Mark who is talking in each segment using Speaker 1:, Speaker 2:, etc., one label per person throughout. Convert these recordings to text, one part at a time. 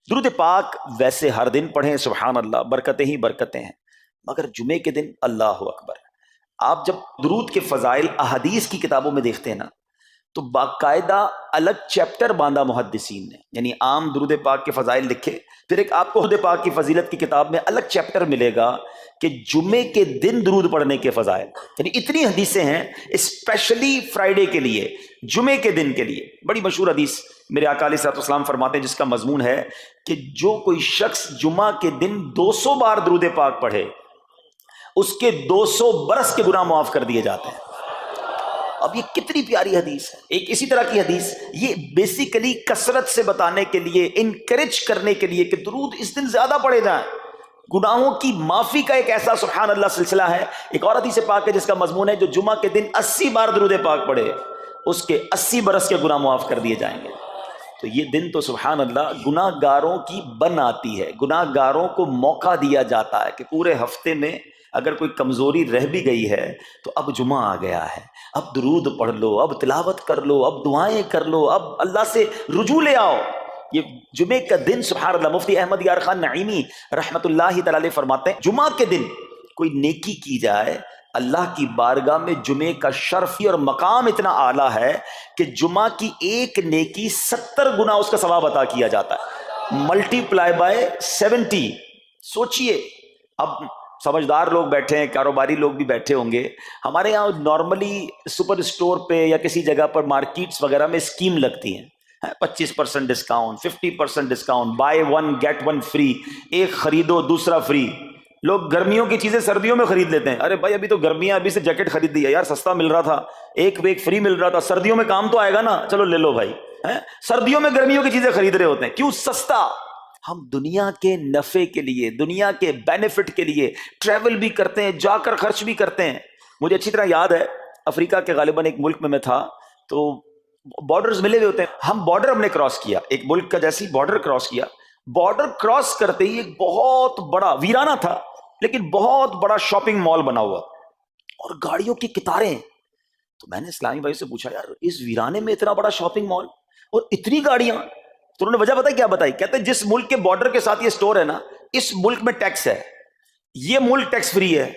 Speaker 1: درود پاک ویسے ہر دن پڑھیں، سبحان اللہ، برکتیں ہی برکتیں ہیں، مگر جمعے کے دن اللہ اکبر۔ آپ جب درود کے فضائل احادیث کی کتابوں میں دیکھتے ہیں نا، تو باقاعدہ الگ چیپٹر باندھا محدثین نے، یعنی عام درود پاک کے فضائل لکھے، پھر ایک آپ کو درود پاک کی فضیلت کی کتاب میں الگ چیپٹر ملے گا کہ جمعے کے دن درود پڑھنے کے فضائل، یعنی اتنی حدیثیں ہیں اسپیشلی فرائیڈے کے لیے، جمعے کے دن کے لیے۔ بڑی مشہور حدیث میرے آقا علیہ الصلوۃ والسلام فرماتے ہیں، جس کا مضمون ہے کہ جو کوئی شخص جمعہ کے دن 200 بار درود پاک پڑھے، اس کے 200 برس کے گناہ معاف کر دیے جاتے ہیں۔ اب یہ کتنی پیاری حدیث ہے۔ ایک اسی طرح کی حدیث، یہ بیسیکلی کثرت سے بتانے کے لیے، انکریج کرنے کے لیے کہ درود اس دن زیادہ پڑھے جائیں، گناہوں کی معافی کا ایک ایسا سبحان اللہ سلسلہ ہے۔ ایک اور حدیث پاک ہے جس کا مضمون ہے جو جمعہ کے دن 80 بار درود پاک پڑھے، اس کے 80 برس کے گناہ معاف کر دیے جائیں گے۔ تو یہ دن تو سبحان اللہ گناہ گاروں کی بن آتی ہے، گناہ گاروں کو موقع دیا جاتا ہے کہ پورے ہفتے میں اگر کوئی کمزوری رہ بھی گئی ہے تو اب جمعہ آ گیا ہے، اب درود پڑھ لو، اب تلاوت کر لو، اب دعائیں کر لو، اب اللہ سے رجوع لے آؤ۔ یہ جمعے کا دن سبحان اللہ، مفتی احمد یار خان نعیمی رحمت اللہ تعالی علیہ فرماتے ہیں جمعہ کے دن کوئی نیکی کی جائے، اللہ کی بارگاہ میں جمعے کا شرف اور مقام اتنا اعلیٰ ہے کہ جمعہ کی ایک نیکی 70 گنا اس کا ثواب عطا کیا جاتا ہے، ملٹی پلائی بائی 70۔ سوچئے، اب سمجھدار لوگ بیٹھے ہیں، کاروباری لوگ بھی بیٹھے ہوں گے، ہمارے یہاں نارملی سپر اسٹور پہ یا کسی جگہ پر مارکیٹس وغیرہ میں اسکیم لگتی ہیں، 25% discount, 50% discount, buy one get one free, ایک خریدو دوسرا فری۔ لوگ گرمیوں کی چیزیں سردیوں میں خرید لیتے ہیں، ارے بھائی ابھی تو گرمیاں، ابھی سے جیکٹ خرید دی ہے یار، سستا مل رہا تھا، ایک فری مل رہا تھا، سردیوں میں کام تو آئے گا نا، چلو لے لو بھائی۔ سردیوں میں گرمیوں کی چیزیں خرید رہے ہوتے ہیں، کیوں؟ سستا۔ ہم دنیا کے نفع کے لیے، دنیا کے بینیفٹ کے لیے ٹریول بھی کرتے ہیں، جا کر خرچ بھی کرتے ہیں۔ مجھے اچھی طرح یاد ہے، افریقہ کے غالباً ایک ملک میں تھا، تو بارڈرز ملے ہوئے ہوتے ہیں، ہم بارڈر ہم نے کراس کیا، ایک ملک کا جیسی بارڈر کراس کیا، بارڈر کراس کرتے ہی ایک بہت بڑا ویرانہ تھا لیکن بہت بڑا شاپنگ مال بنا ہوا اور گاڑیوں کی قطاریں۔ تو میں نے اسلامی بھائی سے پوچھا، یار اس ویرانے میں اتنا بڑا شاپنگ مال اور اتنی گاڑیاں؟ تو انہوں نے وجہ پتہ کیا بتائی؟ کہتے ہیں جس ملک کے بارڈر کے ساتھ یہ سٹور ہے نا، اس ملک میں ٹیکس ہے، یہ ملک ٹیکس فری ہے۔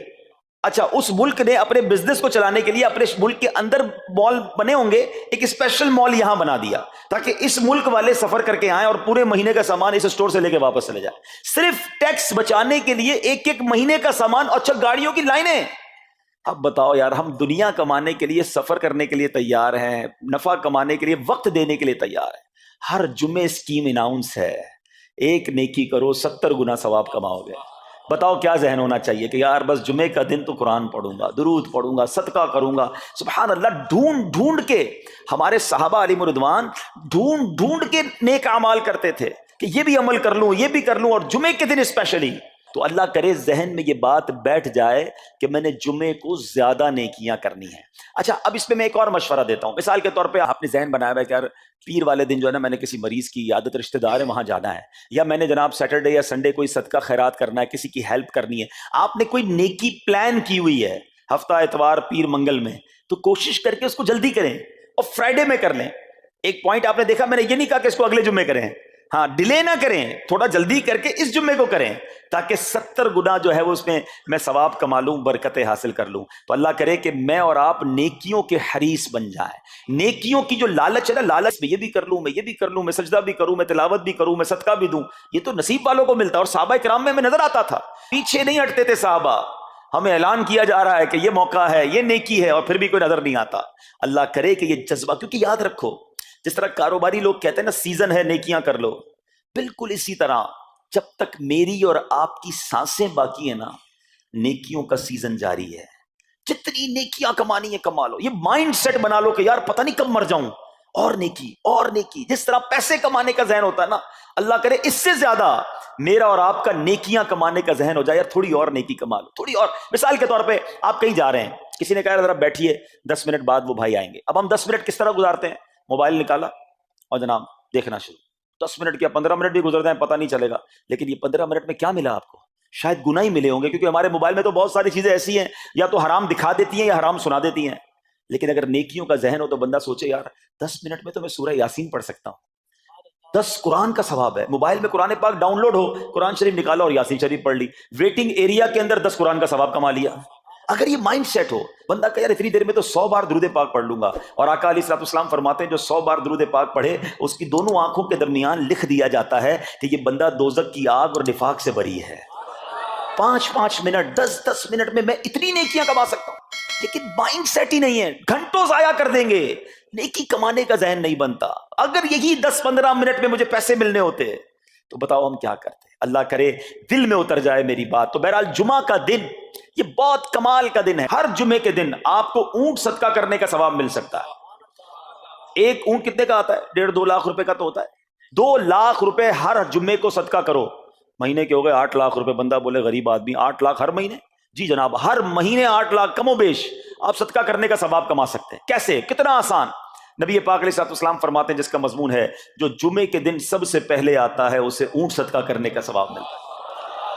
Speaker 1: اچھا، اس ملک نے اپنے بزنس کو چلانے کے لیے اپنے ملک کے اندر مال بنے ہوں گے، ایک اسپیشل مال یہاں بنا دیا تاکہ اس ملک والے سفر کر کے آئیں اور پورے مہینے کا سامان اس سٹور سے لے کے واپس چلے جائیں، صرف ٹیکس بچانے کے لیے ایک ایک مہینے کا سامان۔ اچھا، گاڑیوں کی لائنیں۔ اب بتاؤ یار، ہم دنیا کمانے کے لیے، سفر کرنے کے لیے تیار ہیں، نفع کمانے کے لیے وقت دینے کے لیے تیار ہیں۔ ہر جمعے اسکیم اناؤنس ہے، ایک نیکی کرو 70 گنا ثواب کماؤ گے۔ بتاؤ کیا ذہن ہونا چاہیے کہ یار بس جمعے کا دن تو قرآن پڑھوں گا، درود پڑھوں گا، صدقہ کروں گا۔ سبحان اللہ، ڈھونڈ ڈھونڈ کے ہمارے صحابہ علیہم رضوان ڈھونڈ ڈھونڈ کے نیک اعمال کرتے تھے کہ یہ بھی عمل کر لوں، یہ بھی کر لوں، اور جمعے کے دن اسپیشلی۔ تو اللہ کرے ذہن میں یہ بات بیٹھ جائے کہ میں نے جمعے کو زیادہ نیکیاں کرنی ہیں۔ اچھا، اب اس پہ میں ایک اور مشورہ دیتا ہوں۔ مثال کے طور پہ آپ نے ذہن بنایا ہے کہ یار پیر والے دن جو ہے نا، میں نے کسی مریض کی عیادت، رشتہ دار ہے وہاں جانا ہے، یا میں نے جناب سیٹرڈے یا سنڈے کوئی صدقہ خیرات کرنا ہے، کسی کی ہیلپ کرنی ہے۔ آپ نے کوئی نیکی پلان کی ہوئی ہے ہفتہ اتوار پیر منگل میں، تو کوشش کر کے اس کو جلدی کریں اور فرائیڈے میں کر لیں۔ ایک پوائنٹ آپ نے دیکھا، میں نے یہ نہیں کہا کہ اس کو اگلے جمعے کریں، ہاں ڈیلے نہ کریں، تھوڑا جلدی کر کے اس جمعے کو کریں تاکہ 70 گنا جو ہے وہ اس میں ثواب کما لوں، برکتیں حاصل کر لوں۔ تو اللہ کرے کہ میں اور آپ نیکیوں کے حریص بن جائیں۔ نیکیوں کی جو لالچ ہے نا، لالچ میں یہ بھی کر لوں، میں یہ بھی کر لوں، میں سجدہ بھی کروں، میں تلاوت بھی کروں، میں صدقہ بھی دوں، یہ تو نصیب والوں کو ملتا ہے۔ اور صحابہ کرام میں نظر آتا تھا، پیچھے نہیں ہٹتے تھے صحابہ، ہمیں اعلان کیا جا رہا ہے کہ یہ موقع ہے، یہ نیکی ہے، اور پھر بھی کوئی نظر نہیں آتا۔ اللہ کرے کہ یہ جذبہ، کیونکہ یاد رکھو جس طرح کاروباری لوگ کہتے ہیں نا سیزن ہے نیکیاں کر لو، بالکل اسی طرح جب تک میری اور آپ کی سانسیں باقی ہیں نا، نیکیوں کا سیزن جاری ہے۔ جتنی نیکیاں کمانی ہے کما لو، یہ مائنڈ سیٹ بنا لو کہ یار پتہ نہیں کب مر جاؤں، اور نیکی اور نیکی۔ جس طرح پیسے کمانے کا ذہن ہوتا ہے نا، اللہ کرے اس سے زیادہ میرا اور آپ کا نیکیاں کمانے کا ذہن ہو جائے، یار تھوڑی اور نیکی کما لو، تھوڑی اور۔ مثال کے طور پہ آپ کہیں جا رہے ہیں، کسی نے کہا ذرا بیٹھیے 10 منٹ بعد وہ بھائی آئیں گے۔ اب ہم 10 منٹ کس طرح گزارتے ہیں؟ موبائل نکالا اور جناب دیکھنا شروع، 10 منٹ کیا 15 منٹ بھی گزر جائیں پتہ نہیں چلے گا، لیکن یہ 15 منٹ میں کیا ملا آپ کو؟ شاید گناہ ہی ملے ہوں گے، کیونکہ ہمارے موبائل میں تو بہت ساری چیزیں ایسی ہیں یا تو حرام دکھا دیتی ہیں یا حرام سنا دیتی ہیں۔ لیکن اگر نیکیوں کا ذہن ہو تو بندہ سوچے یار 10 منٹ میں تو میں سورہ یاسین پڑھ سکتا ہوں، 10 قرآن کا ثواب ہے. موبائل میں قرآن پاک ڈاؤن لوڈ ہو, قرآن شریف نکالا اور یاسین شریف پڑھ لی, ویٹنگ ایریا کے اندر 10 قرآن کا ثواب کما لیا. اگر یہ مائنڈ سیٹ ہو بندہ کہ یار اتنی دیر میں تو 100 بار درود پاک پڑھ لوں گا, اور آقا علیہ الصلوۃ والسلام فرماتے ہیں جو 100 بار درود پاک پڑھے اس کی دونوں آنکھوں کے درمیان لکھ دیا جاتا ہے کہ یہ بندہ دوزخ کی آگ اور نفاق سے بری ہے. 5 منٹ 10 منٹ میں اتنی نیکیاں کما سکتا ہوں, لیکن مائنڈ سیٹ ہی نہیں ہے, گھنٹوں ضائع کر دیں گے, نیکی کمانے کا ذہن نہیں بنتا. اگر یہی 10-15 منٹ میں مجھے پیسے ملنے ہوتے تو بتاؤ ہم کیا کرتے. اللہ کرے دل میں اتر جائے میری بات. تو بہرحال جمعہ کا دن یہ بہت کمال کا دن ہے. ہر جمعے کے دن آپ کو اونٹ صدقہ کرنے کا ثواب مل سکتا ہے. ایک اونٹ کتنے کا آتا ہے؟ 1.5-2 لاکھ روپے کا تو ہوتا ہے. 2 لاکھ روپے ہر جمعے کو صدقہ کرو. مہینے کے ہو گئے 8 لاکھ روپے. بندہ بولے غریب آدمی 8 لاکھ ہر مہینے؟ جی جناب, ہر مہینے 8 لاکھ کم و بیش آپ صدقہ کرنے کا ثواب کما سکتے ہیں. کیسے؟ کتنا آسان. نبی پاک علیہ الصلوۃ والسلام فرماتے ہیں جس کا مضمون ہے جو جمعے کے دن سب سے پہلے آتا ہے اسے اونٹ صدقہ کرنے کا ثواب ملتا ہے,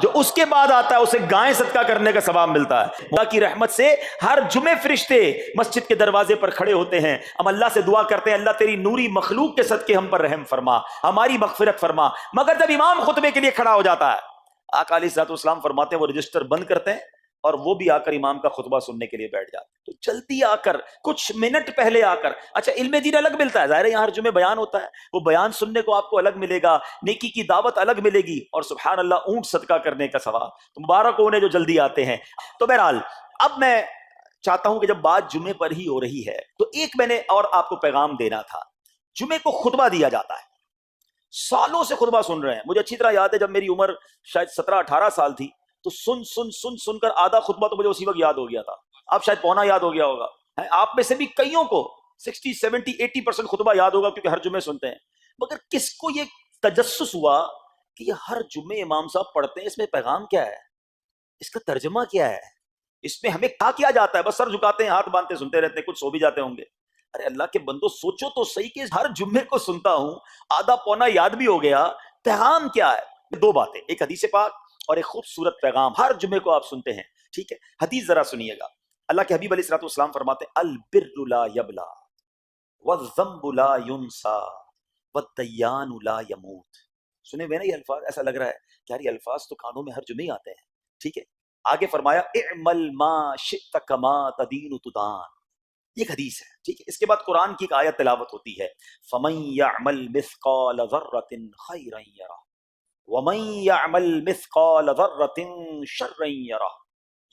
Speaker 1: جو اس کے بعد آتا ہے اسے گائیں صدقہ کرنے کا ثواب ملتا ہے. اللہ کی رحمت سے ہر جمعے فرشتے مسجد کے دروازے پر کھڑے ہوتے ہیں. ہم اللہ سے دعا کرتے ہیں اللہ تیری نوری مخلوق کے صدقے ہم پر رحم فرما, ہماری مغفرت فرما. مگر جب امام خطبے کے لیے کھڑا ہو جاتا ہے آقا علیہ الصلوۃ والسلام فرماتے ہیں وہ رجسٹر بند کرتے ہیں اور وہ بھی آ کر امام کا خطبہ سننے کے لیے بیٹھ جاتے ہیں. تو جلدی آ کر کچھ منٹ پہلے آ کر, اچھا علم دین الگ ملتا ہے, ظاہر ہے یہاں ہر جمعے بیان ہوتا ہے, وہ بیان سننے کو آپ کو الگ ملے گا, نیکی کی دعوت الگ ملے گی, اور سبحان اللہ اونٹ صدقہ کرنے کا ثواب. تو مبارک ہو انہیں جو جلدی آتے ہیں. تو بہرحال اب میں چاہتا ہوں کہ جب بات جمعے پر ہی ہو رہی ہے تو ایک میں نے اور آپ کو پیغام دینا تھا. جمعے کو خطبہ دیا جاتا ہے, سالوں سے خطبہ سن رہے ہیں. مجھے اچھی طرح یاد ہے جب میری عمر شاید 17-18 سال تھی تو سن کر آدھا خطبہ تو مجھے اسی وقت یاد ہو گیا تھا. اب شاید پونا یاد ہو گیا ہوگا. آپ میں سے بھی کئیوں کو 60-70-80% خطبہ یاد ہوگا کیونکہ ہر جمعے سنتے ہیں. مگر کس کو یہ تجسس ہوا کہ یہ ہر جمعے امام صاحب پڑھتے ہیں, اس میں پیغام کیا ہے, اس کا ترجمہ کیا ہے, اس میں ہمیں کیا جاتا ہے؟ بس سر جھکاتے ہیں, ہاتھ باندھتے سنتے رہتے ہیں, کچھ سو بھی جاتے ہوں گے. ارے اللہ کے بندو سوچو تو صحیح کہ ہر جمعے کو سنتا ہوں, آدھا پونا یاد بھی ہو گیا, پیغام کیا ہے؟ 2 باتیں, ایک حدیث پاک اور ایک خوبصورت پیغام. ہر جمعے کو آپ سنتے ہیں, ٹھیک ہے. حدیث ذرا سنیے گا. اللہ کے حبیب علیہ الصلوۃ والسلام فرماتے ہیں البر لا یبلا والذنب لا ینسا والدیان لا یموت. سنے ہوئے نا یہ الفاظ؟ ایسا لگ رہا ہے کہ یار یہ الفاظ تو کانوں میں ہر جمعے آتے ہیں, ٹھیک ہے. آگے فرمایا اعمل ما شئت کما تدین تدان. یہ حدیث ہے, ٹھیک ہے. اس کے بعد قرآن کی ایک آیت تلاوت ہوتی ہے فمن یعمل مثقال ذرۃ خیرا یرہ ومن یعمل مثقال ذرۃ شرا یرہ.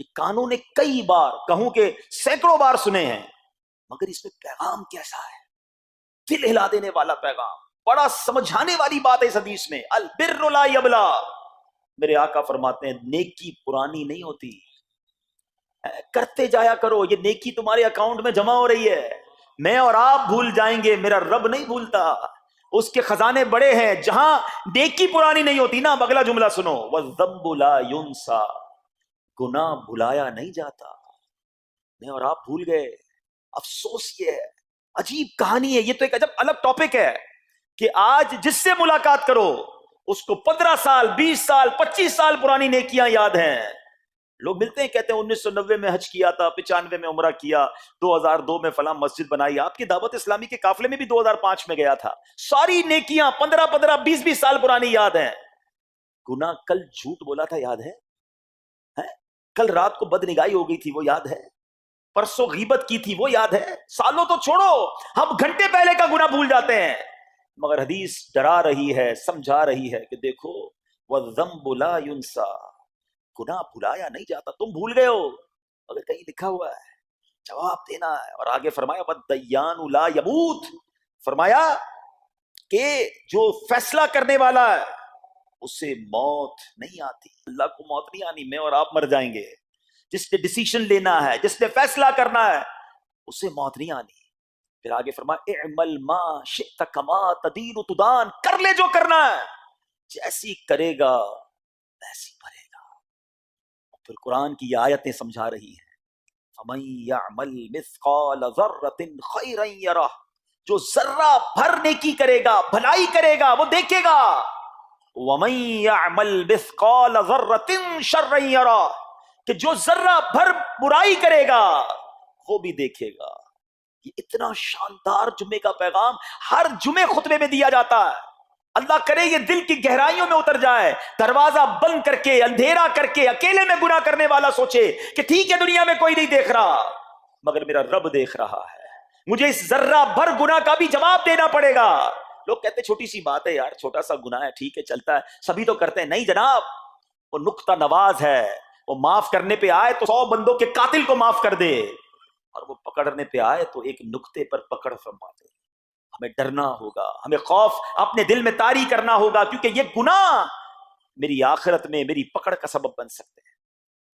Speaker 1: یہ کانوں نے کئی بار, کہوں کہ سینکڑوں بار سنے ہیں, مگر اس میں پیغام کیسا ہے؟ دل ہلا دینے والا پیغام, بڑا سمجھانے والی بات ہے اس حدیث میں. البر لا یبلا. میرے آقا فرماتے ہیں نیکی پرانی نہیں ہوتی, کرتے جایا کرو. یہ نیکی تمہارے اکاؤنٹ میں جمع ہو رہی ہے. میں اور آپ بھول جائیں گے, میرا رب نہیں بھولتا. اس کے خزانے بڑے ہیں. جہاں نیکی پرانی نہیں ہوتی نا, اگلا جملہ سنو والذنب لا ینسا. گناہ بھلایا نہیں جاتا. میں اور آپ بھول گئے. افسوس یہ ہے, عجیب کہانی ہے. یہ تو ایک عجب الگ ٹاپک ہے کہ آج جس سے ملاقات کرو اس کو 15 سال 20 سال 25 سال پرانی نیکیاں یاد ہیں. لوگ ملتے ہیں کہتے ہیں 1990 میں حج کیا تھا, 95 میں عمرہ کیا, 2002 میں فلاں مسجد بنائی. آپ کی دعوت اسلامی کے قافلے میں بھی 2005 میں گیا تھا. ساری نیکیاں 15 20 سال پرانی یاد ہیں. گناہ کل جھوٹ بولا تھا یاد ہے, کل رات کو بدنگاہی ہو گئی تھی وہ یاد ہے, پرسوں غیبت کی تھی وہ یاد ہے. سالوں تو چھوڑو, ہم گھنٹے پہلے کا گناہ بھول جاتے ہیں. مگر حدیث ڈرا رہی ہے, سمجھا رہی ہے کہ دیکھو والذنب لا ینسا. گناہ بھلایا نہیں جاتا. تم بھول گئے ہو مگر کہیں لکھا ہوا ہے, جواب دینا ہے. اور آگے فرمایا والدیان لا یموت. فرمایا کہ جو فیصلہ کرنے والا ہے اسے موت نہیں آتی. اللہ کو موت نہیں آنی, میں اور آپ مر جائیں گے. جس نے ڈیسیشن لینا ہے, جس نے فیصلہ کرنا ہے, اسے موت نہیں آنی. پھر آگے فرمایا اعمل ما شئت کما تدین تدان. کر لے جو کرنا ہے, جیسی کرے گا ویسی بھرے گا. پھر قرآن کی آیتیں سمجھا رہی ہیں فمن یعمل مثقال ذرۃ خیرا یرہ. جو ذرہ بھر نیکی کرے گا, بھلائی کرے گا, وہ دیکھے گا. ومن یعمل مثقال ذرۃ شرا یرہ. کہ جو ذرہ بھر برائی کرے گا وہ بھی دیکھے گا. یہ اتنا شاندار جمعے کا پیغام ہر جمعے خطبے میں دیا جاتا ہے. اللہ کرے یہ دل کی گہرائیوں میں اتر جائے، دروازہ بند کر کے، اندھیرا کر کے، اکیلے میں گناہ کرنے والا سوچے کہ ٹھیک ہے دنیا میں کوئی نہیں دیکھ رہا مگر میرا رب دیکھ رہا ہے، مجھے اس ذرہ بھر گناہ کا بھی جواب دینا پڑے گا۔ لوگ کہتے چھوٹی سی بات ہے یار، چھوٹا سا گناہ ہے، ٹھیک ہے چلتا ہے، سبھی تو کرتے ہیں۔ نہیں جناب، وہ نقطہ نواز ہے، وہ معاف کرنے پہ آئے تو 100 بندوں کے قاتل کو معاف کر دے، اور وہ پکڑنے پہ آئے تو ایک نقطے پر پکڑ فرما دے۔ ہمیں ڈرنا ہوگا، ہمیں خوف اپنے دل میں طاری کرنا ہوگا، کیونکہ یہ گناہ میری آخرت میں میری پکڑ کا سبب بن سکتے ہیں۔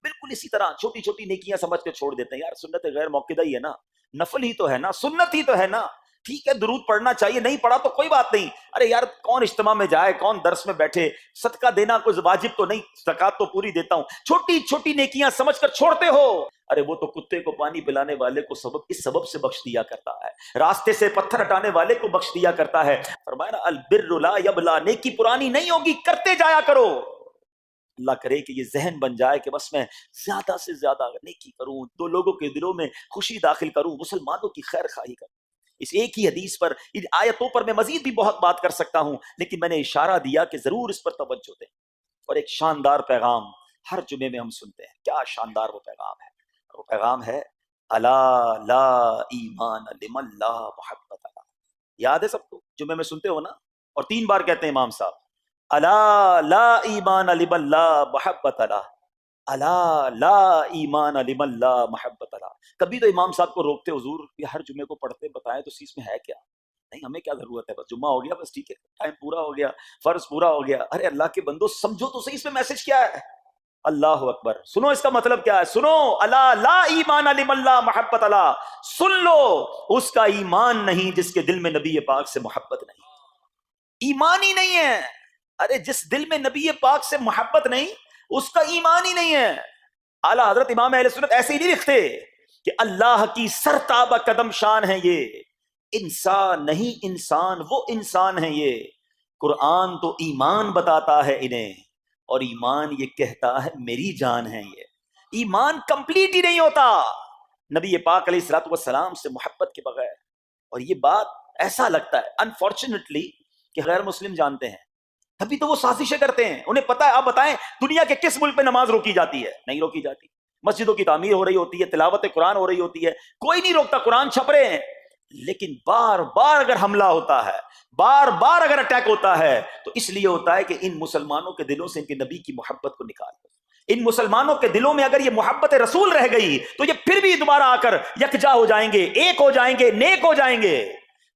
Speaker 1: بالکل اسی طرح چھوٹی چھوٹی نیکیاں سمجھ کے چھوڑ دیتے ہیں، یار سنت غیر موقدہ ہی ہے نا، نفل ہی تو ہے نا، سنت ہی تو ہے نا، ٹھیک ہے درود پڑھنا چاہیے، نہیں پڑھا تو کوئی بات نہیں۔ ارے یار کون اجتماع میں جائے، کون درس میں بیٹھے، صدقہ دینا کوئی واجب تو نہیں، زکات تو پوری دیتا ہوں، چھوٹی چھوٹی نیکیاں سمجھ کر چھوڑتے ہو۔ ارے وہ تو کتے کو پانی پلانے والے کو اس سبب سے بخش دیا کرتا ہے، راستے سے پتھر ہٹانے والے کو بخش دیا کرتا ہے۔ فرمایا نا البر لا یبلا، نیکی پرانی نہیں ہوگی، کرتے جایا کرو۔ اللہ کرے کہ یہ ذہن بن جائے کہ بس میں زیادہ سے زیادہ نیکی کروں، دو لوگوں کے دلوں میں خوشی داخل کروں، مسلمانوں کی خیر خواہی کروں۔ اس ایک ہی حدیث پر، ان آیتوں پر میں مزید بھی بہت بات کر سکتا ہوں، لیکن میں نے اشارہ دیا کہ ضرور اس پر توجہ دیں۔ اور ایک شاندار پیغام ہر جمعے میں ہم سنتے ہیں، کیا شاندار وہ پیغام ہے، وہ پیغام ہے الا لا ایمان لمن لا محبت له۔ یاد ہے سب کو، جمعے میں سنتے ہو نا، اور 3 بار کہتے ہیں امام صاحب الا لا ایمان لمن لا محبت له، الا لا ایمان لمن لا محبت له۔ کبھی تو امام صاحب کو روکتے، حضور یہ ہر جمعے کو پڑھتے بتائیں تو اس میں ہے کیا؟ نہیں ہمیں کیا ضرورت ہے، بس جمعہ ہو گیا بس ٹھیک ہے، ٹائم پورا ہو گیا، فرض پورا ہو گیا۔ ارے اللہ کے بندو سمجھو تو صحیح، اس میں میسج کیا ہے؟ اللہ اکبر، سنو اس کا مطلب کیا ہے، سنو الا لا ایمان لمن لا محبت له، سن لو اس کا ایمان نہیں جس کے دل میں نبی پاک سے محبت نہیں، ایمان ہی نہیں ہے۔ ارے جس دل میں نبی پاک سے محبت نہیں اس کا ایمان ہی نہیں ہے۔ اعلیٰ حضرت امام اہل سنت ایسے ہی نہیں لکھتے کہ اللہ کی سرتابہ قدم شان ہے یہ، انسان نہیں انسان، وہ انسان ہے یہ، قرآن تو ایمان بتاتا ہے انہیں، اور ایمان یہ کہتا ہے میری جان ہے یہ۔ ایمان کمپلیٹ ہی نہیں ہوتا نبی پاک علیہ الصلوۃ والسلام سے محبت کے بغیر۔ اور یہ بات ایسا لگتا ہے انفارچونیٹلی کہ غیر مسلم جانتے ہیں، تبھی تو وہ سازشیں کرتے ہیں، انہیں پتا ہے۔ آپ بتائیں دنیا کے کس ملک میں نماز روکی جاتی ہے؟ نہیں روکی جاتی، مسجدوں کی تعمیر ہو رہی ہوتی ہے، تلاوت قرآن ہو رہی ہوتی ہے، کوئی نہیں روکتا، قرآن چھپ رہے ہیں، لیکن بار بار اگر حملہ ہوتا ہے، بار بار اگر اٹیک ہوتا ہے تو اس لیے ہوتا ہے کہ ان مسلمانوں کے دلوں سے ان کے نبی کی محبت کو نکال دو۔ ان مسلمانوں کے دلوں میں اگر یہ محبت رسول رہ گئی تو یہ پھر بھی دوبارہ آ کر یکجا ہو جائیں گے، ایک ہو جائیں گے، نیک ہو جائیں گے۔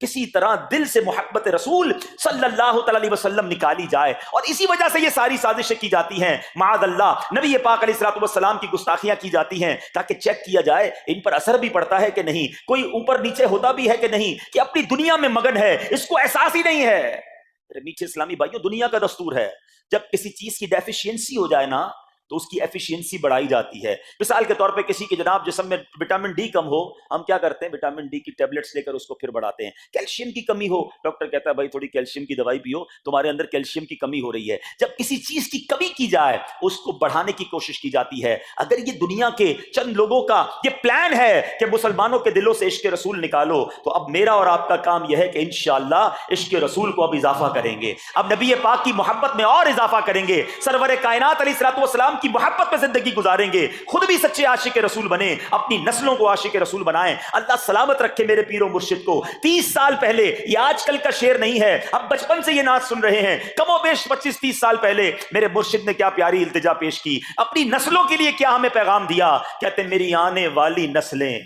Speaker 1: کسی طرح دل سے محبت رسول صلی اللہ تعالی علیہ وسلم نکالی جائے، اور اسی وجہ سے یہ ساری سازشیں کی جاتی ہیں، معاذ اللہ نبی پاک علیہ الصلوۃ والسلام کی گستاخیاں کی جاتی ہیں تاکہ چیک کیا جائے ان پر اثر بھی پڑتا ہے کہ نہیں، کوئی اوپر نیچے ہوتا بھی ہے کہ نہیں، کہ اپنی دنیا میں مگن ہے، اس کو احساس ہی نہیں ہے۔ میرے میٹھے اسلامی بھائیوں، دنیا کا دستور ہے جب کسی چیز کی ڈیفیشینسی ہو جائے نا تو اس کی ایفیشینسی بڑھائی جاتی ہے۔ مثال کے طور پہ کسی کے جناب جسم میں وٹامن ڈی کم ہو، ہم کیا کرتے ہیں، وٹامن ڈی کی ٹیبلٹس لے کر اس کو پھر بڑھاتے ہیں۔ کیلشیم کی کمی ہو، ڈاکٹر کہتا ہے بھائی تھوڑی کیلشیم کی دوائی پیو، تمہارے اندر کیلشیم کی کمی ہو رہی ہے۔ جب کسی چیز کی کمی کی جائے اس کو بڑھانے کی کوشش کی جاتی ہے۔ اگر یہ دنیا کے چند لوگوں کا یہ پلان ہے کہ مسلمانوں کے دلوں سے عشق رسول نکالو، تو اب میرا اور آپ کا کام یہ ہے کہ انشاءاللہ عشق رسول کو اب اضافہ کریں گے، اب نبی پاک کی محبت میں اور اضافہ کریں گے، سرور کائنات علیہ الصلوۃ والسلام کی محبت میں زندگی گزاریں گے، خود بھی سچے عاشق رسول بنیں، اپنی نسلوں کو عاشق رسول بنائیں۔ اللہ سلامت رکھے میرے پیر و مرشد کو۔ 30 سال پہلے، یہ آج کل کا شعر نہیں ہے، اب بچپن سے یہ نعت سن رہے ہیں، کم و بیش 25-30 سال پہلے میرے مرشد نے کیا پیاری التجا پیش کی، اپنی نسلوں کے لیے کیا ہمیں پیغام دیا۔ کہتے میری آنے والی نسلیں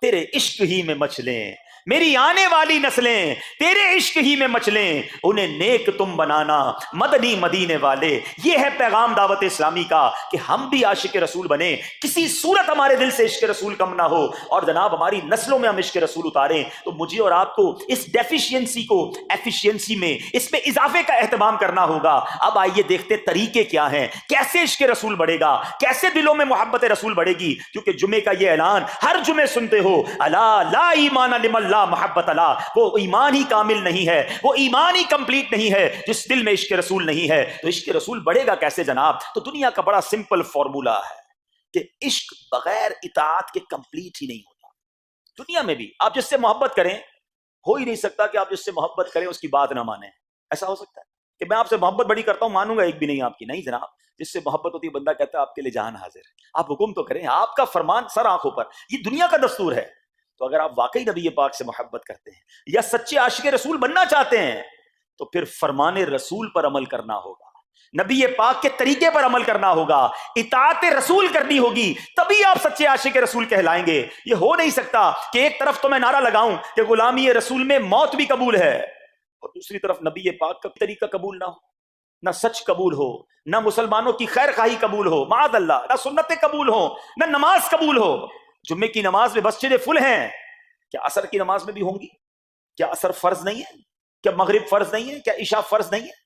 Speaker 1: تیرے عشق ہی میں مچلیں، میری آنے والی نسلیں تیرے عشق ہی میں مچلیں، انہیں نیک تم بنانا مدنی مدینے والے۔ یہ ہے پیغام دعوت اسلامی کا کہ ہم بھی عاشق رسول بنیں، کسی صورت ہمارے دل سے عشق رسول کم نہ ہو، اور جناب ہماری نسلوں میں ہم عشق رسول اتاریں۔ تو مجھے اور آپ کو اس ڈیفیشینسی کو ایفیشینسی میں، اس میں اضافے کا اہتمام کرنا ہوگا۔ اب آئیے دیکھتے طریقے کیا ہیں، کیسے عشق رسول بڑھے گا، کیسے دلوں میں محبت رسول بڑھے گی، کیونکہ جمعے کا یہ اعلان ہر جمعے سنتے ہو، الا لا ایمان لمن لا محبت اللہ، وہ ایمان ہی کامل نہیں ہے، وہ ایمان ہی کمپلیٹ نہیں ہے جس دل میں عشق رسول نہیں ہے۔ تو عشق رسول بڑھے گا کیسے جناب؟ تو دنیا کا بڑا سمپل فارمولا ہے کہ عشق بغیر اطاعت کے کمپلیٹ ہی نہیں ہوتا۔ دنیا میں بھی آپ جس سے محبت کریں، ہو ہی نہیں سکتا کہ آپ جس سے محبت کریں اس کی بات نہ مانیں، ایسا ہو سکتا ہے؟ کہ میں آپ سے محبت بڑی کرتا ہوں، مانوں گا ایک بھی نہیں آپ کی. نہیں جناب، جس سے محبت ہوتی ہے بندہ کہتا ہے آپ کے لیے جان حاضر ہے، آپ حکم تو کریں، آپ کا فرمان سر آنکھوں پر، یہ دنیا کا دستور ہے. تو اگر آپ واقعی نبی پاک سے محبت کرتے ہیں یا سچے عاشق رسول بننا چاہتے ہیں تو پھر فرمان رسول پر عمل کرنا ہوگا، نبی پاک کے طریقے پر عمل کرنا ہوگا، اطاعت رسول کرنی ہوگی، تبھی آپ سچے عاشق رسول کہلائیں گے. یہ ہو نہیں سکتا کہ ایک طرف تو میں نعرہ لگاؤں کہ غلامی رسول میں موت بھی قبول ہے اور دوسری طرف نبی پاک کا طریقہ قبول نہ ہو، نہ سچ قبول ہو، نہ مسلمانوں کی خیر خواہی قبول ہو، معاذ اللہ، نہ سنتیں قبول ہو، نہ نماز قبول ہو. جمعے کی نماز میں مسجدیں فل ہیں، کیا عصر کی نماز میں بھی ہوں گی؟ کیا عصر فرض نہیں ہے؟ کیا مغرب فرض نہیں ہے؟ کیا عشاء فرض نہیں ہے؟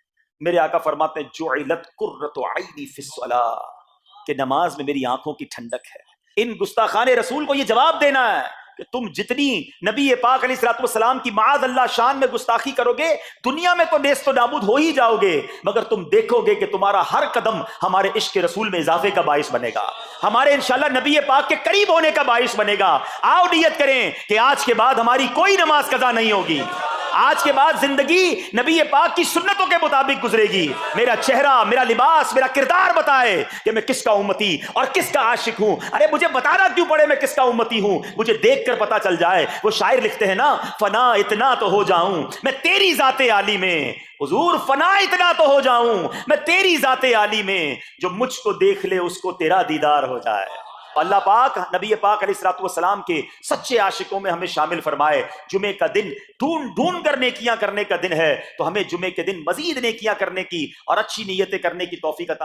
Speaker 1: میرے آقا فرماتے ہیں جعلت قرۃ عینی فی الصلاۃ، کہ نماز میں میری آنکھوں کی ٹھنڈک ہے. ان گستاخان رسول کو یہ جواب دینا ہے کہ تم جتنی نبی پاک علیہ الصلوۃ والسلام کی معاذ اللہ شان میں گستاخی کرو گے، دنیا میں تو نیست و نابود ہو ہی جاؤ گے، مگر تم دیکھو گے کہ تمہارا ہر قدم ہمارے عشق رسول میں اضافے کا باعث بنے گا، ہمارے انشاءاللہ نبی پاک کے قریب ہونے کا باعث بنے گا. آؤ نیت کریں کہ آج کے بعد ہماری کوئی نماز قضا نہیں ہوگی، آج کے بعد زندگی نبی پاک کی سنتوں کے مطابق گزرے گی. میرا چہرہ، میرا لباس، میرا کردار بتائے کہ میں کس کا امتی اور کس کا عاشق ہوں. ارے مجھے بتانا کیوں پڑے میں کس کا امتی ہوں، مجھے دیکھ کر پتا چل جائے. وہ شاعر لکھتے ہیں نا، فنا اتنا تو ہو جاؤں میں تیری ذات عالی میں، حضور فنا اتنا تو ہو جاؤں میں تیری ذات عالی میں، جو مجھ کو دیکھ لے اس کو تیرا دیدار ہو جائے. اللہ پاک نبی پاک علیہ الصلوۃ والسلام کے سچے عاشقوں میں ہمیں شامل فرمائے. جمعے کا دن ڈھونڈ کر نیکیاں کرنے کا دن ہے، تو ہمیں جمعے کے دن مزید نیکیاں کرنے کی اور اچھی نیتیں کرنے کی توفیق عطا